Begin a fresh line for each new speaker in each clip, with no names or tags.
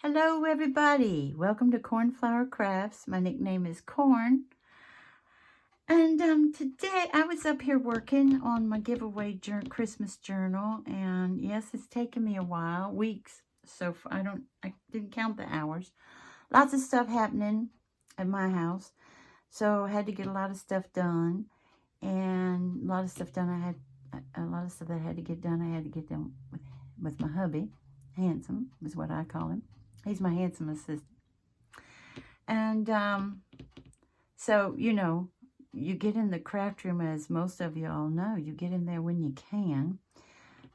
Hello everybody, welcome to Cornflower Crafts. My nickname is Corn. And today I was up here working on my giveaway Christmas journal, and yes, it's taken me a while, weeks. So I didn't count the hours. Lots of stuff happening at my house. So I had to get a lot of stuff done, and a lot of stuff done a lot of stuff that I had to get done. I had to get done with my hubby. Handsome is what I call him. He's my handsome assistant. And so, you get in the craft room, as most of you all know. You get in there when you can.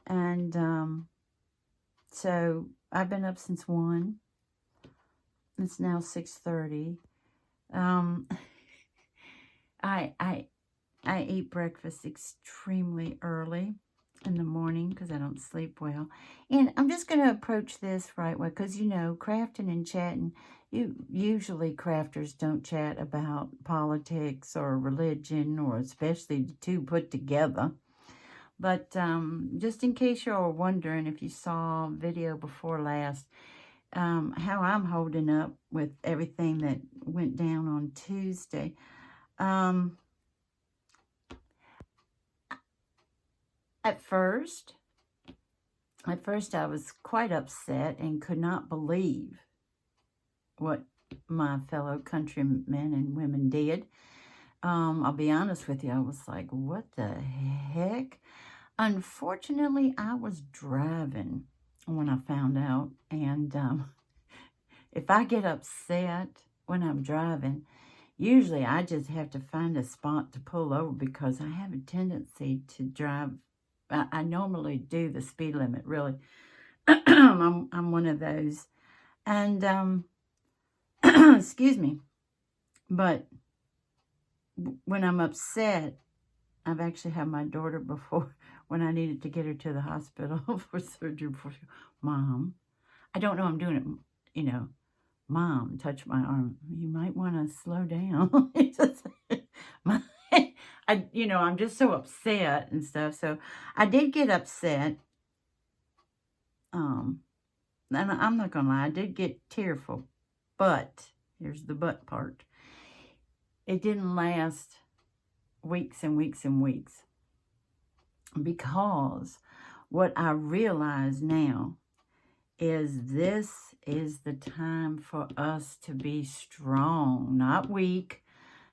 And so I've been up since 1. It's now 6:30. I eat breakfast extremely early in the morning because I don't sleep well. And I'm just going to approach this right way because, crafting and chatting, usually crafters don't chat about politics or religion, or especially the two put together. But just in case you're wondering, if you saw a video before last, how I'm holding up with everything that went down on Tuesday. At first I was quite upset and could not believe what my fellow countrymen and women did. I'll be honest with you, I was like, what the heck? Unfortunately, I was driving when I found out, and if I get upset when I'm driving, usually I just have to find a spot to pull over because I have a tendency to drive. I normally do the speed limit, really. I'm one of those. And, excuse me. But when I'm upset, I've actually had my daughter before, when I needed to get her to the hospital for surgery, Mom, I don't know I'm doing it, Mom, touch my arm. You might want to slow down. I'm just so upset and stuff. So I did get upset. And I'm not going to lie, I did get tearful. But, here's the but part. It didn't last weeks and weeks and weeks. Because what I realize now is this is the time for us to be strong, not weak.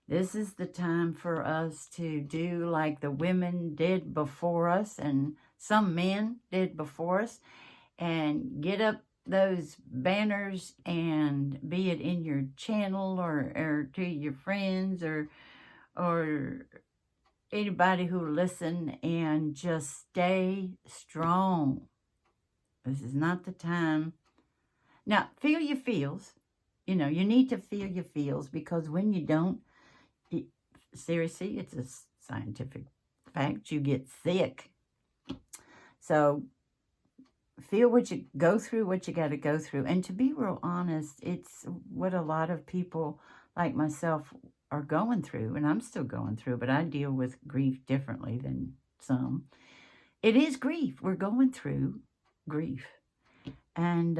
This is the time for us to do like the women did before us, and some men did before us, and get up those banners, and be it in your channel or to your friends or anybody who listen, and just stay strong. This is not the time. Now, feel your feels. You need to feel your feels, because when you don't, seriously, it's a scientific fact, you get sick. So feel what you go through, what you got to go through. And to be real honest, it's what a lot of people like myself are going through, and I'm still going through, but I deal with grief differently than some. It is grief. We're going through grief. And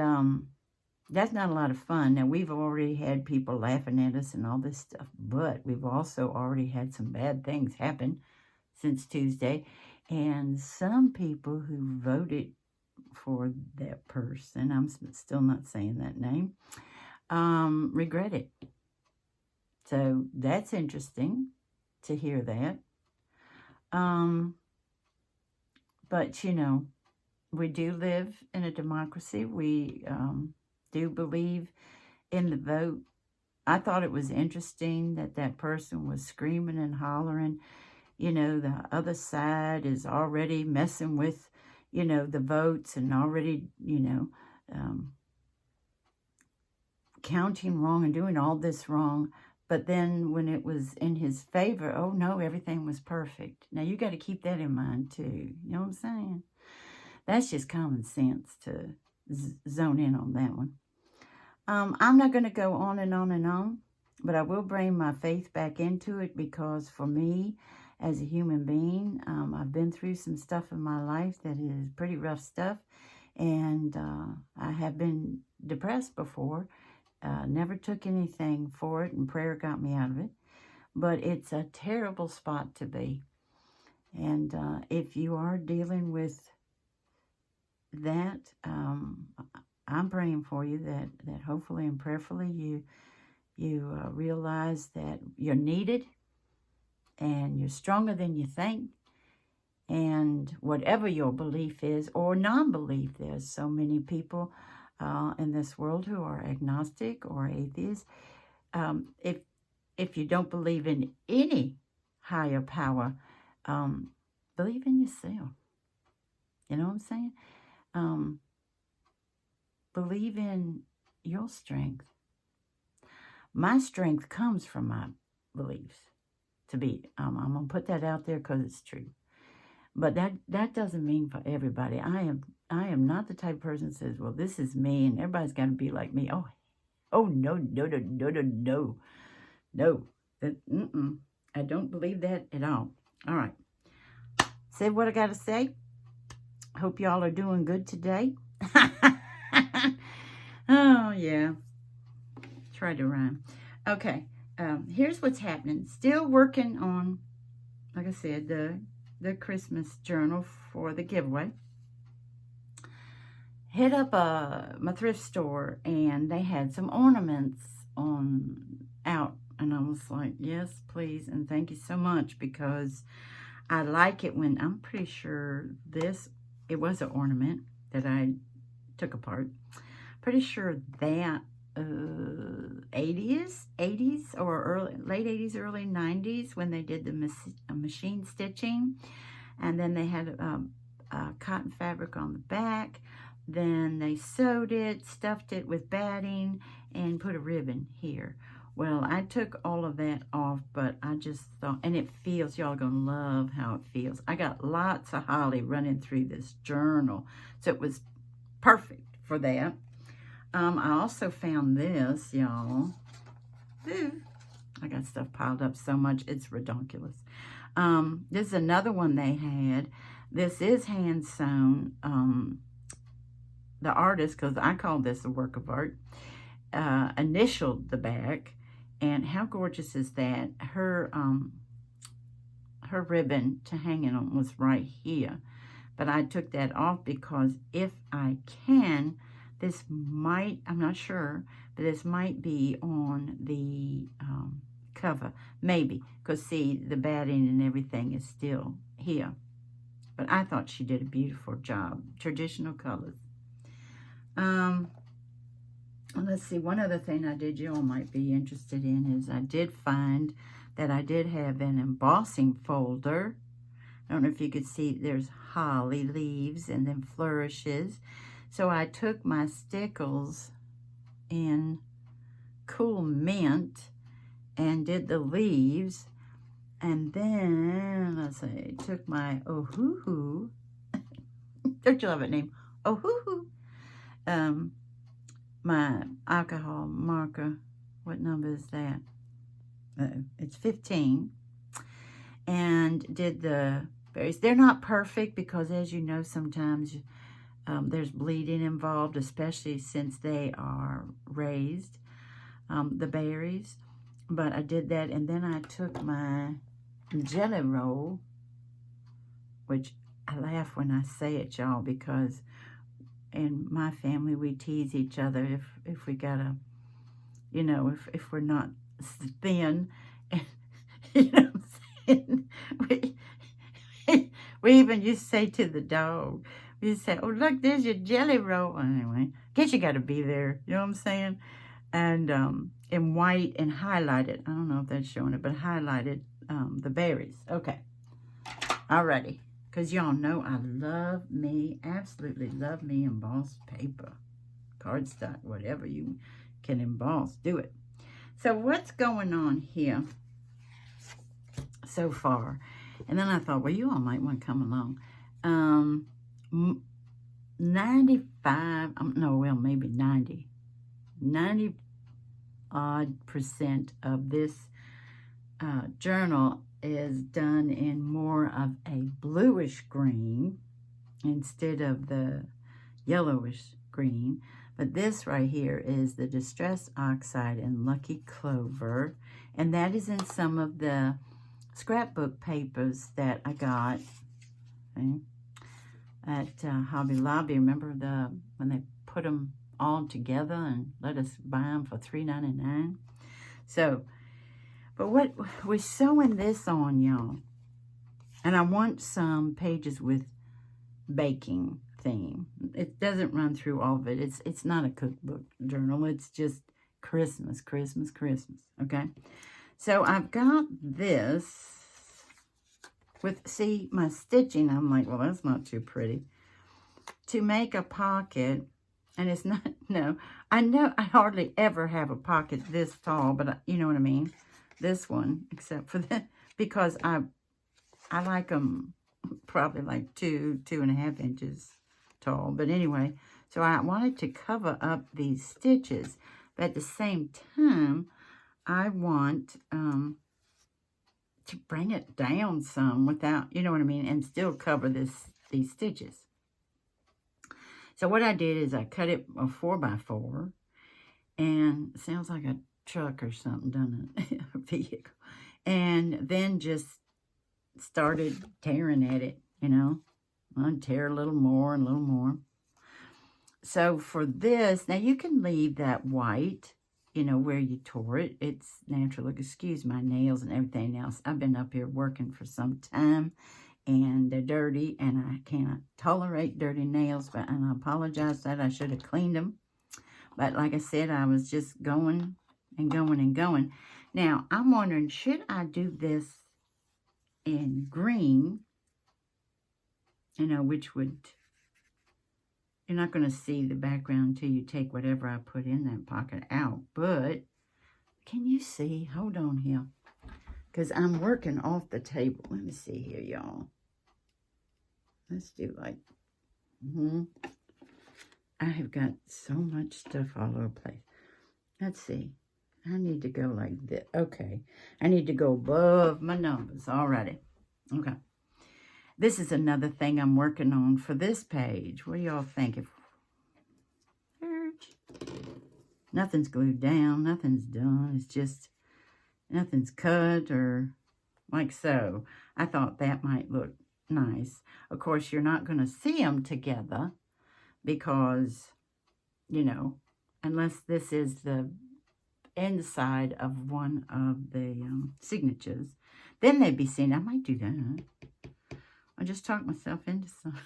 that's not a lot of fun. Now, we've already had people laughing at us and all this stuff, but we've also already had some bad things happen since Tuesday. And some people who voted for that person, I'm still not saying that name, regret it. So that's interesting to hear that. But, we do live in a democracy. We do believe in the vote. I thought it was interesting that person was screaming and hollering. The other side is already messing with, the votes, and already, counting wrong and doing all this wrong. But then when it was in his favor, oh no, everything was perfect. Now you got to keep that in mind too. You know what I'm saying? That's just common sense to zone in on that one. I'm not going to go on and on and on, but I will bring my faith back into it, because for me, as a human being, I've been through some stuff in my life that is pretty rough stuff, and I have been depressed before. Never took anything for it, and prayer got me out of it. But it's a terrible spot to be. And if you are dealing with that, I'm praying for you that hopefully and prayerfully you realize that you're needed and you're stronger than you think. And whatever your belief is or non-belief, there's so many people in this world who are agnostic or atheists. If you don't believe in any higher power, believe in yourself. You know what I'm saying? Believe in your strength. My strength comes from my beliefs. I'm going to put that out there because it's true. But that doesn't mean for everybody. I am not the type of person that says, well, this is me and everybody's got to be like me. Oh, no. No. I don't believe that at all. All right. Say what I got to say. Hope y'all are doing good today. Oh, yeah. Try to rhyme. Okay. Here's what's happening. Still working on, like I said, the Christmas journal for the giveaway. Hit up my thrift store, and they had some ornaments out. And I was like, yes, please, and thank you so much, because I like it when, I'm pretty sure it was an ornament that I took apart. Pretty sure that 80s or late 80s, early 90s, when they did the machine stitching. And then they had cotton fabric on the back. Then they sewed it, stuffed it with batting, and put a ribbon here. Well, I took all of that off, but I just thought, and it feels, y'all gonna love how it feels. I got lots of holly running through this journal, so it was perfect for that. I also found this, y'all. I got stuff piled up so much, it's ridiculous. This is another one they had. This is hand sewn. The artist, because I call this a work of art, initialed the back. And how gorgeous is that? Her ribbon to hang it on was right here. But I took that off because if I can, this might, I'm not sure, but this might be on the cover. Maybe. Because, see, the batting and everything is still here. But I thought she did a beautiful job. Traditional colors. Let's see, one other thing I did you all might be interested in is I did find that I did have an embossing folder. I don't know if you could see, there's holly leaves and then flourishes. So I took my stickles in Cool Mint and did the leaves. And then, let's see, took my Ohuhu. Don't you love that name? Ohuhu. My alcohol marker, what number is that? It's 15. And did the berries. They're not perfect because, as you know, sometimes there's bleeding involved, especially since they are raised, the berries. But I did that, and then I took my jelly roll, which I laugh when I say it, y'all, because in my family, we tease each other if we gotta, you know, if we're not thin, you know what I'm saying? We even used to say to the dog, we used to say, oh, look, there's your jelly roll. Anyway, guess you gotta be there, you know what I'm saying? And in white and highlighted, I don't know if that's showing it, but highlighted the berries. Okay, alrighty. Because y'all know I love me, absolutely love me embossed paper, cardstock, whatever you can emboss, do it. So what's going on here so far? And then I thought, well, you all might want to come along. 90 odd percent of this journal is done in more of a bluish green instead of the yellowish green. But this right here is the Distress Oxide and Lucky Clover. And that is in some of the scrapbook papers that I got, okay, at Hobby Lobby. Remember when they put them all together and let us buy them for $3.99? So, but what we're sewing this on, y'all. And I want some pages with baking theme. It doesn't run through all of it. It's not a cookbook journal. It's just Christmas, Christmas, Christmas. Okay. So I've got this with, see, my stitching. I'm like, well, that's not too pretty. To make a pocket, and it's not, no, I know I hardly ever have a pocket this tall, but you know what I mean? This one, except for that, because I like them probably like 2.5 inches tall. But anyway, so I wanted to cover up these stitches, but at the same time, I want to bring it down some without, you know what I mean, and still cover these stitches. So what I did is I cut it a 4x4, and it sounds like a truck or something, doesn't it? A vehicle. And then just started tearing at it, you know. I'd tear a little more and a little more. So for this, now you can leave that white, you know, where you tore it. It's natural. Excuse my nails and everything else. I've been up here working for some time, and they're dirty, and I cannot tolerate dirty nails, and I apologize that I should have cleaned them. But like I said, I was just going and going and going. Now, I'm wondering, should I do this in green, you know, which would, you're not going to see the background until you take whatever I put in that pocket out. But can you see? Hold on here, because I'm working off the table. Let me see here, y'all. Let's do like, I have got so much stuff all over the place. Let's see. I need to go like this. Okay. I need to go above my numbers. Alrighty. Okay. This is another thing I'm working on for this page. What do y'all think? Nothing's glued down. Nothing's done. It's just, nothing's cut or like so. I thought that might look nice. Of course, you're not going to see them together because, you know, unless this is the inside of one of the signatures, then they'd be seen. I might do that. I just talked myself into something.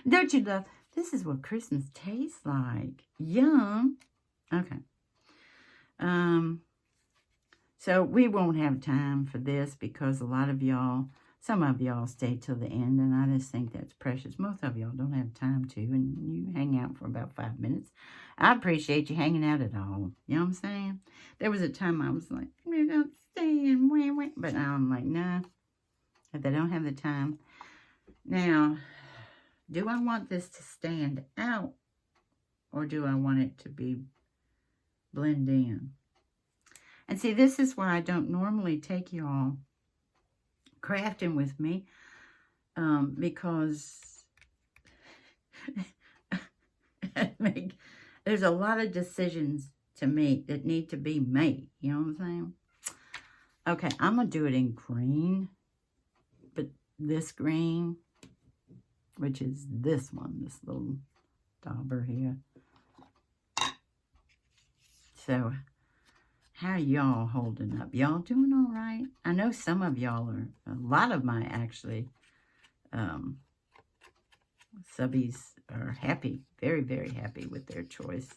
Don't you love? This is what Christmas tastes like. Yum. Okay. So we won't have time for this because a lot of y'all, some of y'all stay till the end, and I just think that's precious. Most of y'all don't have time to, and you hang out for about 5 minutes. I appreciate you hanging out at all. You know what I'm saying? There was a time I was like, we're not staying, wait. But now I'm like, nah, if they don't have the time. Now, do I want this to stand out, or do I want it to be blend in? And see, this is why I don't normally take y'all crafting with me, because there's a lot of decisions to make that need to be made. You know what I'm saying? Okay, I'm going to do it in green, but this green, which is this one, this little dauber here. So, how y'all holding up? Y'all doing all right? I know some of y'all are, a lot of my actually subbies are happy, very, very happy with their choice.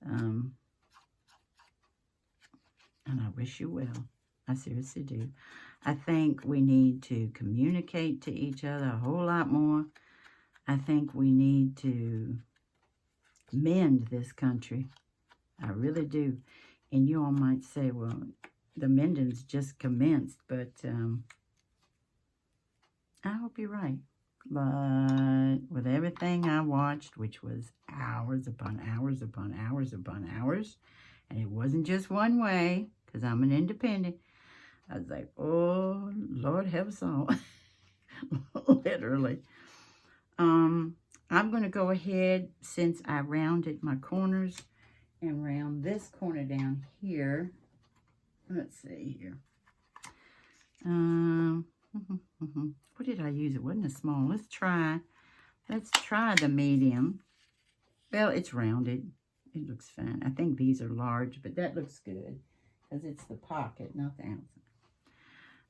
And I wish you well. I seriously do. I think we need to communicate to each other a whole lot more. I think we need to mend this country. I really do. And you all might say, well, the mending's just commenced, but I hope you're right. But with everything I watched, which was hours upon hours upon hours upon hours, and it wasn't just one way, because I'm an independent, I was like, oh, Lord help us all. Literally. I'm going to go ahead, since I rounded my corners, and round this corner down here. Let's see here. What did I use? It wasn't a small. Let's try the medium. Well, it's rounded. It looks fine. I think these are large, but that looks good because it's the pocket, not the outside.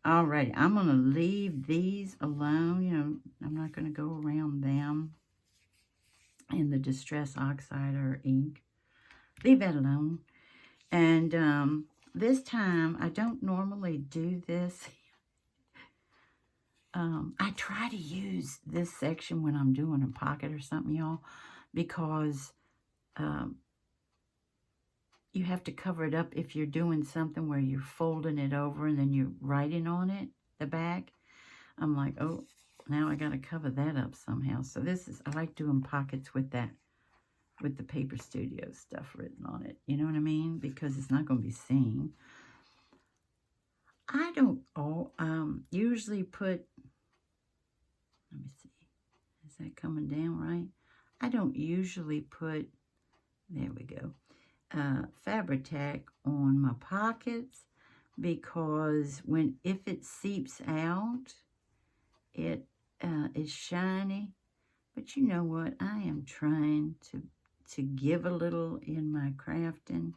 Alrighty, I'm going to leave these alone. You know, I'm not going to go around them in the Distress Oxide or ink. Leave that alone. And this time, I don't normally do this. I try to use this section when I'm doing a pocket or something, y'all, because you have to cover it up if you're doing something where you're folding it over and then you're writing on it, the back. I'm like, oh, now I got to cover that up somehow. So this is, I like doing pockets with that, with the Paper Studio stuff written on it. You know what I mean? Because it's not going to be seen. I don't usually put, let me see, is that coming down right? I don't usually put, there we go, Fabri-Tac on my pockets, because if it seeps out, it is shiny. But you know what? I am trying to give a little in my crafting,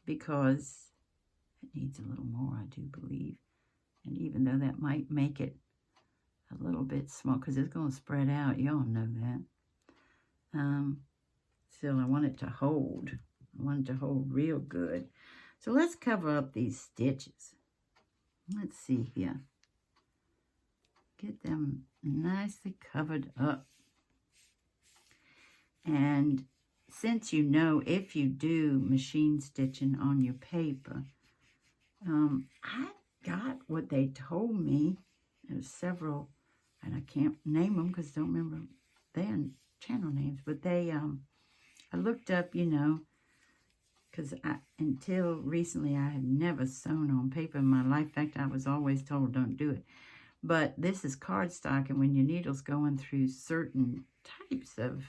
because it needs a little more, I do believe. And even though that might make it a little bit small, because it's going to spread out, y'all know that. Still, I want it to hold. I want it to hold real good. So let's cover up these stitches. Let's see here. Get them nicely covered up. And since you know, if you do machine stitching on your paper, I got what they told me. There's several, and I can't name them because I don't remember their channel names, but they, I looked up, you know, because until recently I had never sewn on paper in my life. In fact, I was always told don't do it. But this is cardstock, and when your needle's going through certain types of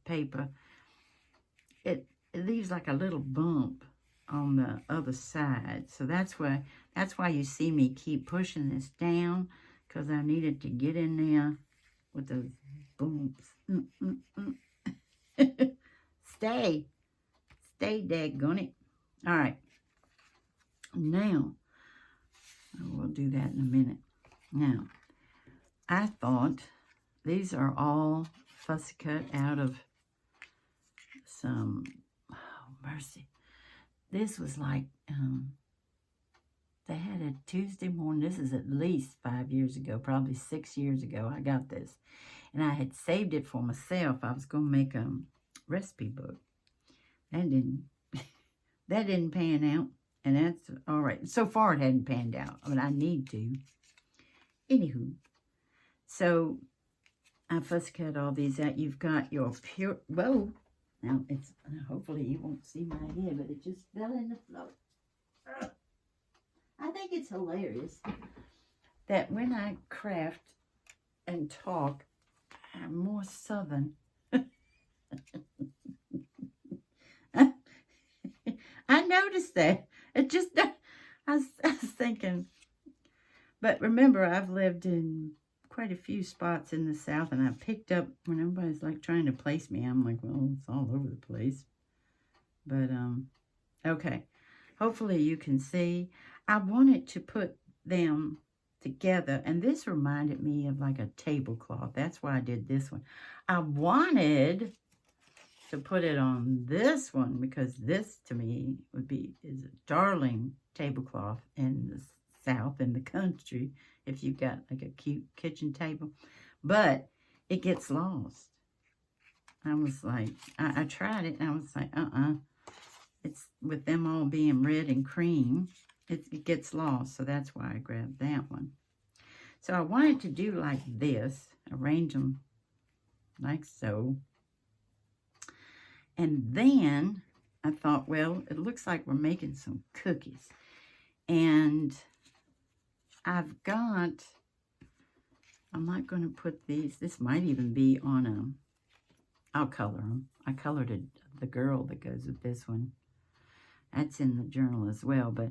paper, it leaves like a little bump on the other side. So that's why you see me keep pushing this down, because I needed to get in there with those bumps. Stay, daggone it. All right, now we'll do that in a minute. Now, I thought these are all fussy cut out of some, oh mercy, this was like, they had a Tuesday morning. This is at least 5 years ago, probably 6 years ago. I got this, and I had saved it for myself. I was going to make a recipe book. That didn't pan out, and that's all right. So far, it hadn't panned out, but I need to. Anywho, so I fuss cut all these out. You've got your pure, whoa. Now, it's, hopefully you won't see my head, but it just fell in the floor. I think it's hilarious that when I craft and talk, I'm more southern. I noticed that. It just, I was thinking. But remember, I've lived in quite a few spots in the South, and I picked up, when everybody's like trying to place me, I'm like, well, it's all over the place. But, okay. Hopefully you can see. I wanted to put them together, and this reminded me of like a tablecloth. That's why I did this one. I wanted to put it on this one, because this to me is a darling tablecloth in the South, in the country, if you've got like a cute kitchen table. But it gets lost. I was like, I tried it, and I was like, it's with them all being red and cream, it gets lost. So that's why I grabbed that one. So I wanted to do like this, arrange them like so. And then I thought, well, it looks like we're making some cookies. And I've got I'm not going to put these. This might even be on I'll color them. I colored the girl that goes with this one. That's in the journal as well. But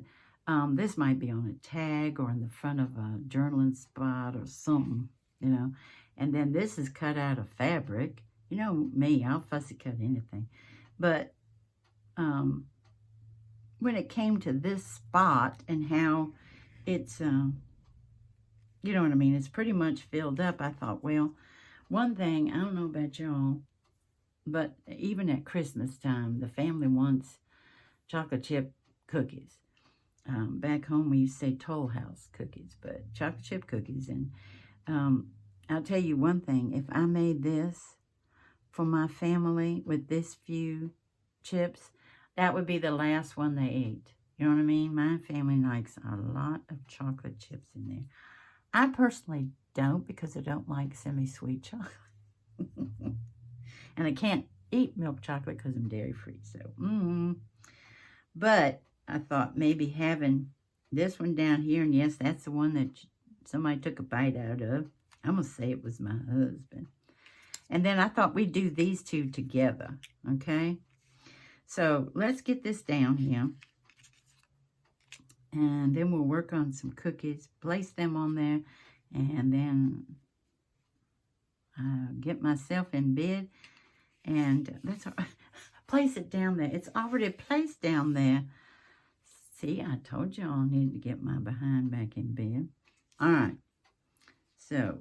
this might be on a tag or in the front of a journaling spot or something, you know. And then this is cut out of fabric. You know me, I'll fussy cut anything. But when it came to this spot and how it's, you know what I mean, it's pretty much filled up, I thought, well, one thing, I don't know about y'all, but even at Christmas time, the family wants chocolate chip cookies. Back home, we used to say Toll House cookies, but chocolate chip cookies. And I'll tell you one thing. If I made this for my family with this few chips, that would be the last one they ate. You know what I mean? My family likes a lot of chocolate chips in there. I personally don't, because I don't like semi-sweet chocolate. And I can't eat milk chocolate because I'm dairy-free. So, But I thought maybe having this one down here, and yes, that's the one that somebody took a bite out of. I'm going to say it was my husband. And then I thought we'd do these two together, okay? So let's get this down here. And then we'll work on some cookies, place them on there, and then get myself in bed. And that's place it down there. It's already placed down there. See, I told y'all I needed to get my behind back in bed. All right. So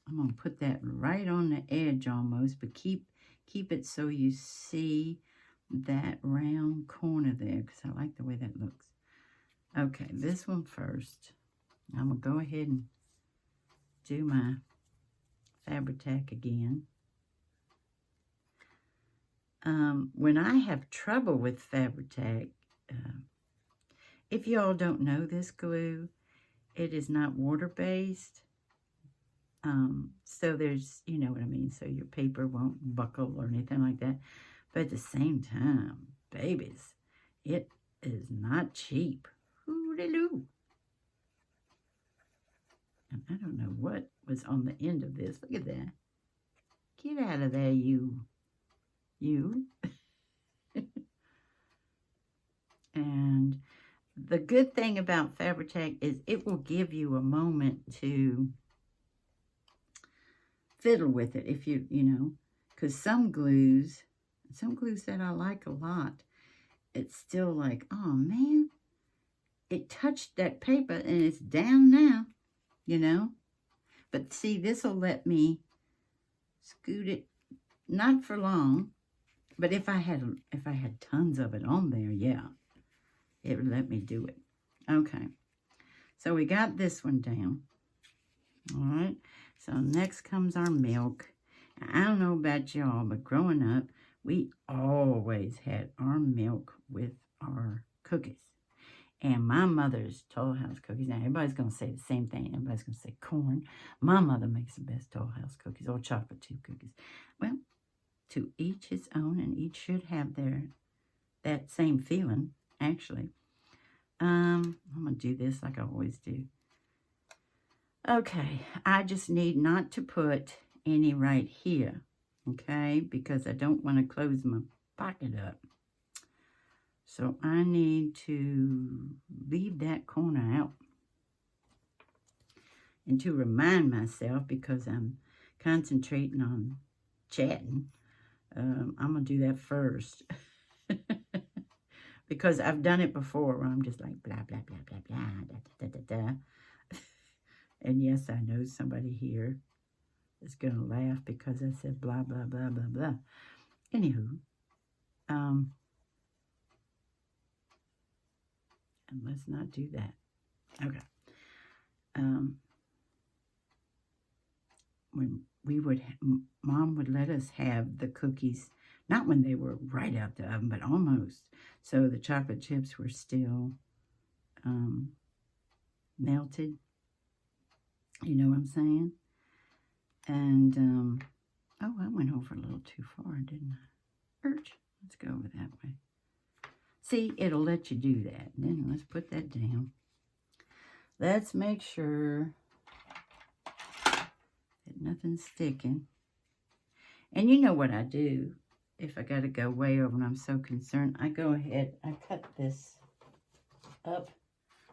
I'm going to put that right on the edge almost, but keep it so you see that round corner there, because I like the way that looks. Okay, this one first. I'm going to go ahead and do my Fabri-Tac again. When I have trouble with Fabri-Tac, if y'all don't know this glue, it is not water-based. So there's, you know what I mean, so your paper won't buckle or anything like that. But at the same time, babies, it is not cheap. Hoo-de-loo. And I don't know what was on the end of this. Look at that. Get out of there, you. And the good thing about Fabri-Tac is it will give you a moment to fiddle with it, if you know, because some glues that I like a lot, it's still like, oh man, it touched that paper and it's down now, you know. But see, this will let me scoot it, not for long, but if I had tons of it on there, yeah, it would let me do it. Okay, so we got this one down. All right, so next comes our milk. I don't know about y'all, but growing up, we always had our milk with our cookies. And my mother's Toll House cookies. Now, everybody's going to say the same thing. Everybody's going to say corn. My mother makes the best Toll House cookies or chocolate chip cookies. Well, to each his own, and each should have that same feeling, actually. I'm going to do this like I always do. Okay, I just need not to put any right here, okay, because I don't want to close my pocket up. So I need to leave that corner out. And to remind myself, because I'm concentrating on chatting, I'm going to do that first. Because I've done it before where I'm just like blah, blah, blah, blah, blah, da, da, da, da, da. And yes, I know somebody here is going to laugh because I said blah, blah, blah, blah, blah. Anywho, and let's not do that. Okay. When we would, Mom would let us have the cookies, not when they were right out the oven, but almost. So the chocolate chips were still melted. You know what I'm saying? And, oh, I went over a little too far, didn't I? Let's go over that way. See, it'll let you do that. Then let's put that down. Let's make sure Nothing's sticking. And you know what I do if I got to go way over and I'm so concerned. I go ahead, I cut this up,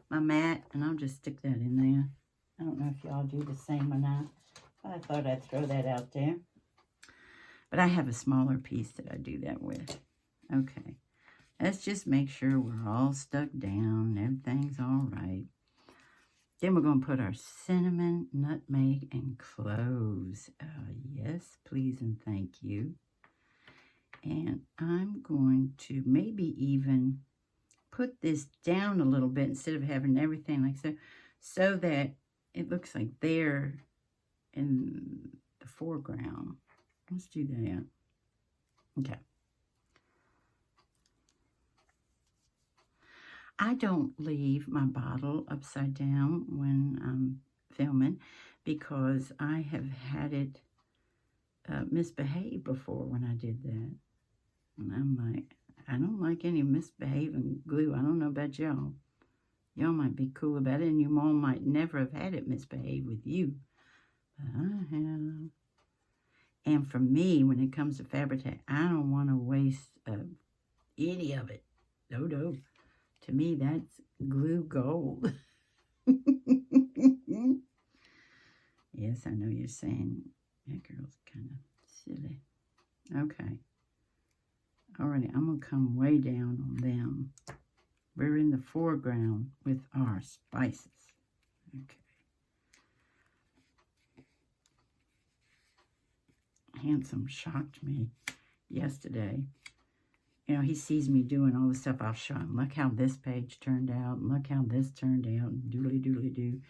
my mat, and I'll just stick that in there. I don't know if y'all do the same or not. I thought I'd throw that out there. But I have a smaller piece that I do that with. Okay. Let's just make sure we're all stuck down. Everything's all right. Then we're going to put our cinnamon, nutmeg, and cloves. Yes, please and thank you. And I'm going to maybe even put this down a little bit instead of having everything like so that it looks like they're in the foreground. Let's do that. Okay. I don't leave my bottle upside down when I'm filming because I have had it misbehave before when I did that. And I'm like, I don't like any misbehaving glue. I don't know about y'all. Y'all might be cool about it, and your mom might never have had it misbehave with you. But I have. And for me, when it comes to Fabri-Tac, I don't want to waste any of it. No. To me, that's glue gold. Yes, I know you're saying, that girl's kind of silly. Okay. Alrighty, I'm going to come way down on them. We're in the foreground with our spices. Okay. Handsome shocked me yesterday. You know, he sees me doing all the stuff. I'll show him. Look how this page turned out. And look how this turned out. And doodly-doodly-doo.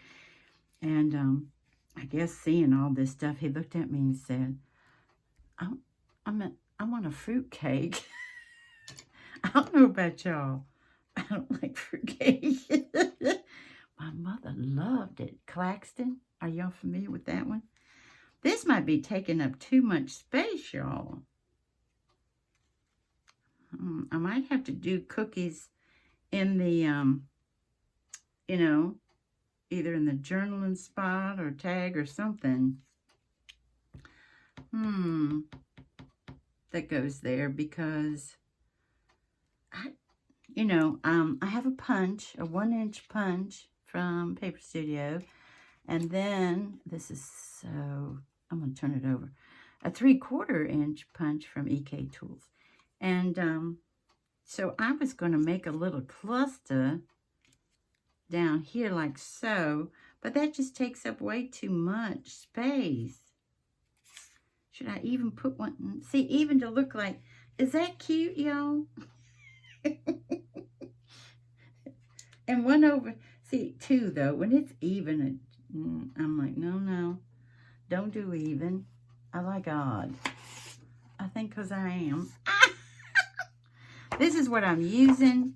And I guess seeing all this stuff, he looked at me and said, I want a fruit cake. I don't know about y'all. I don't like fruit cake. My mother loved it. Claxton, are y'all familiar with that one? This might be taking up too much space, y'all. I might have to do cookies in the, you know, either in the journaling spot or tag or something. That goes there because I have a punch, a 1-inch punch from Paper Studio. And then this is I'm going to turn it over. A 3/4 inch punch from EK Tools. And so I was going to make a little cluster down here like so, but that just takes up way too much space. Should I even put one? See, even to look like, is that cute, y'all? And one over, see, two though, when it's even, I'm like, no, don't do even. I like odd. I think because I am. This is what I'm using.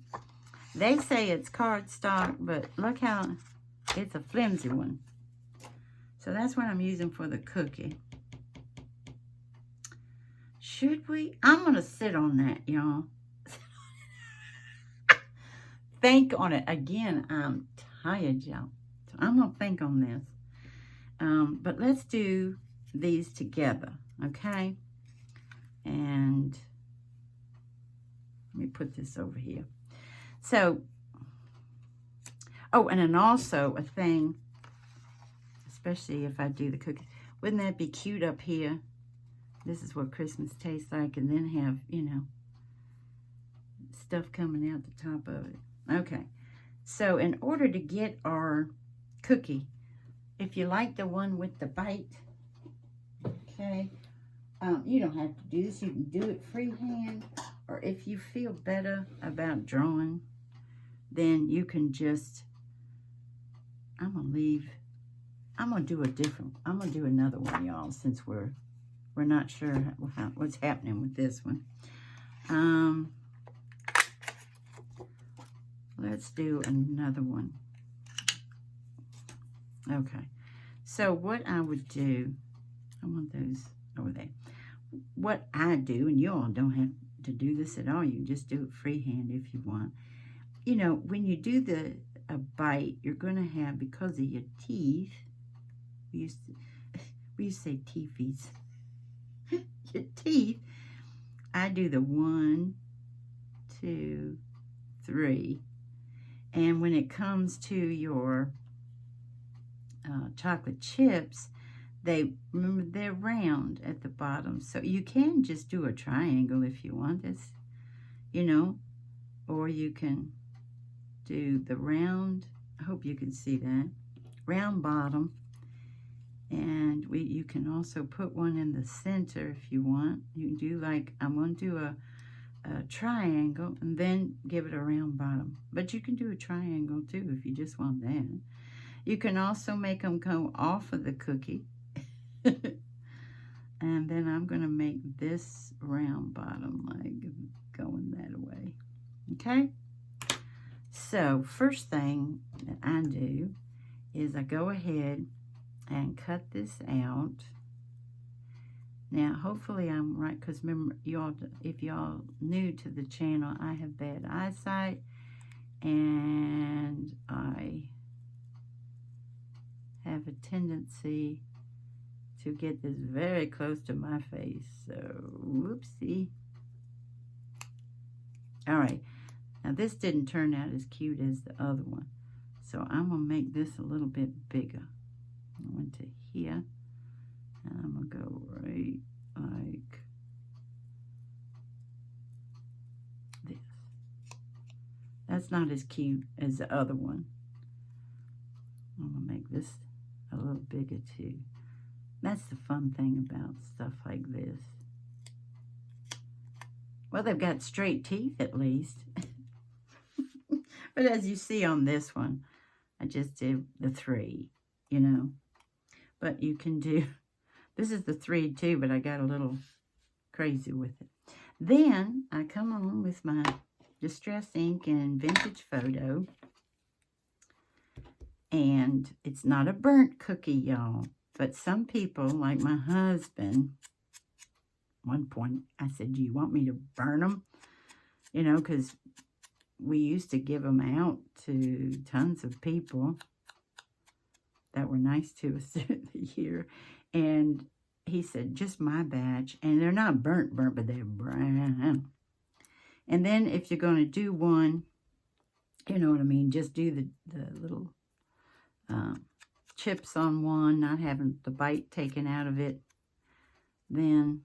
They say it's cardstock, but look how it's a flimsy one. So that's what I'm using for the cookie. Should we? I'm going to sit on that, y'all. Think on it. Again, I'm tired, y'all. So I'm going to think on this. But let's do these together, okay? And let me put this over here. So, oh, and then also a thing, especially if I do the cookies, wouldn't that be cute up here? This is what Christmas tastes like, and then have, you know, stuff coming out the top of it. Okay, so in order to get our cookie, if you like the one with the bite, okay, you don't have to do this. You can do it freehand, or if you feel better about drawing, then you can just, I'm going to do another one, y'all, since we're not sure what's happening with this one. Let's do another one. Okay, so what I would do, I want those over there. What I do, and you all don't have to do this at all, you can just do it freehand if you want. You know, when you do a bite, you're going to have, because of your teeth, We say teethies. Your teeth. I do the 1, 2, 3. And when it comes to your chocolate chips, remember they're round at the bottom. So you can just do a triangle if you want this, you know, or you can do the round. I hope you can see that. Round bottom. And you can also put one in the center if you want. You can do like, I'm going to do a triangle and then give it a round bottom. But you can do a triangle too if you just want that. You can also make them go off of the cookie. And then I'm going to make this round bottom, like going that way. Okay? So first thing that I do is I go ahead and cut this out. Now, hopefully I'm right, because remember, if y'all new to the channel, I have bad eyesight, and I have a tendency to get this very close to my face, so whoopsie. All right, now this didn't turn out as cute as the other one, so I'm gonna make this a little bit bigger. I went to here, and I'm gonna go right like this. That's not as cute as the other one. I'm gonna make this a little bigger too. That's the fun thing about stuff like this. Well, they've got straight teeth at least. But as you see on this one, I just did the 3, you know. But you can do, this is the 3 too, but I got a little crazy with it. Then I come on with my Distress Ink and Vintage Photo. And it's not a burnt cookie, y'all. But some people, like my husband, one point I said, do you want me to burn them? You know, because we used to give them out to tons of people that were nice to us through the year. And he said, just my batch. And they're not burnt, but they're brown. And then if you're going to do one, you know what I mean, just do the little chips on one, not having the bite taken out of it. Then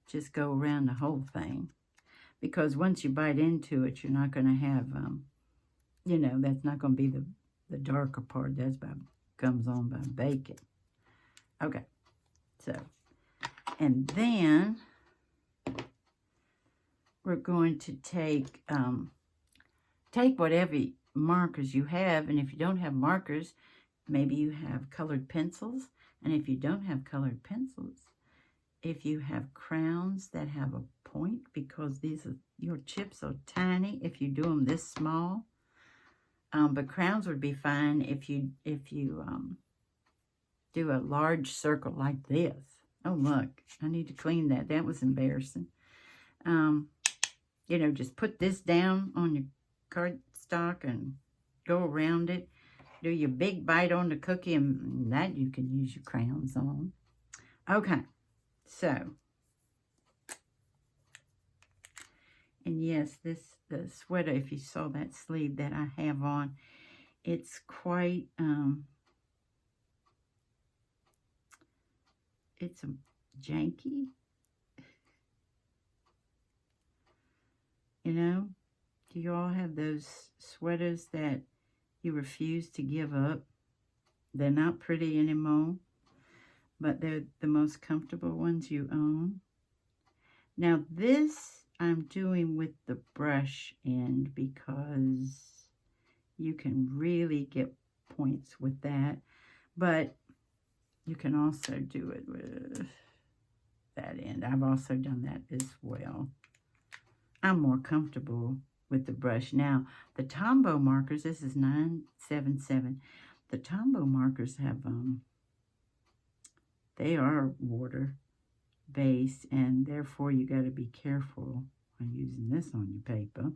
just go around the whole thing. Because once you bite into it, you're not going to have, you know, that's not going to be the darker part. That's comes on by baking. Okay. So, and then we're going to take whatever markers you have, and if you don't have markers, maybe you have colored pencils, and if you don't have colored pencils, if you have crowns that have a point, because your chips are tiny if you do them this small, but crowns would be fine if you do a large circle like this. Oh look, I need to clean that. That was embarrassing. You know, just put this down on your cardstock and go around it. Do your big bite on the cookie, and that you can use your crowns on. Okay, so, and yes, the sweater, if you saw that sleeve that I have on, it's quite, it's a janky, you know. Do you all have those sweaters that you refuse to give up? They're not pretty anymore, but they're the most comfortable ones you own. Now this I'm doing with the brush end because you can really get points with that, but you can also do it with that end. I've also done that as well. I'm more comfortable with the brush. Now, the Tombow markers, this is 977. The Tombow markers have, they are water-based, and therefore you got to be careful when using this on your paper.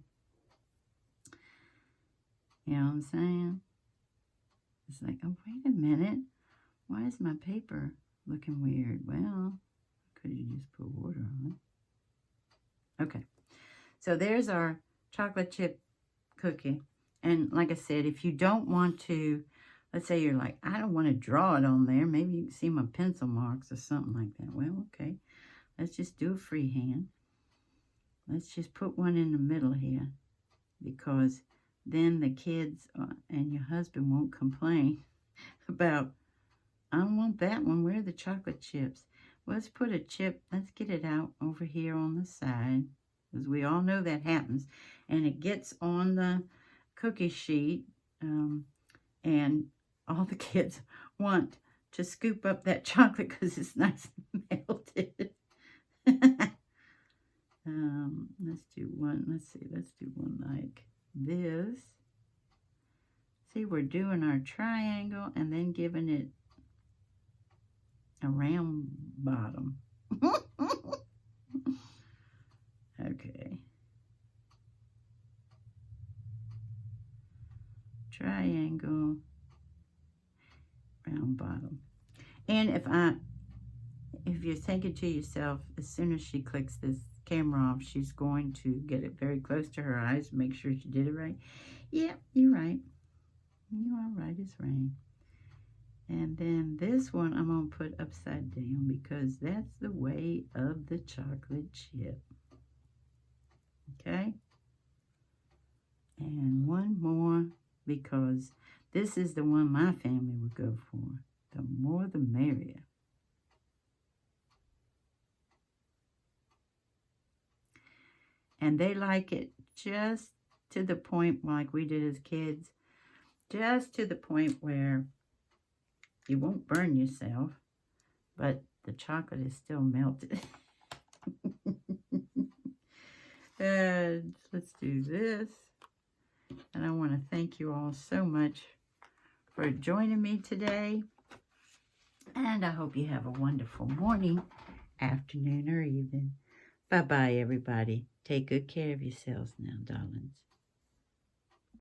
You know what I'm saying? It's like, oh, wait a minute. Why is my paper looking weird? Well, could you just put water on it? Okay. So there's our chocolate chip cookie. And like I said, if you don't want to, let's say you're like, I don't want to draw it on there. Maybe you can see my pencil marks or something like that. Well, okay. Let's just do a freehand. Let's just put one in the middle here, because then the kids and your husband won't complain about, I don't want that one. Where are the chocolate chips? Let's put a chip. Let's get it out over here on the side, because we all know that happens. And it gets on the cookie sheet, and all the kids want to scoop up that chocolate because it's nice and melted. Let's do one. Let's see. Let's do one like this. See, we're doing our triangle and then giving it a round bottom. Okay. Triangle, round bottom. And if you're thinking to yourself, as soon as she clicks this camera off, she's going to get it very close to her eyes, make sure she did it right. Yeah, you're right. You are right, it's rain. And then this one I'm going to put upside down, because that's the way of the chocolate chip. Okay? And one more, because this is the one my family would go for. The more the merrier. And they like it just to the point, like we did as kids, just to the point where you won't burn yourself, but the chocolate is still melted. And let's do this. And I want to thank you all so much for joining me today. And I hope you have a wonderful morning, afternoon, or evening. Bye-bye, everybody. Take good care of yourselves now, darlings.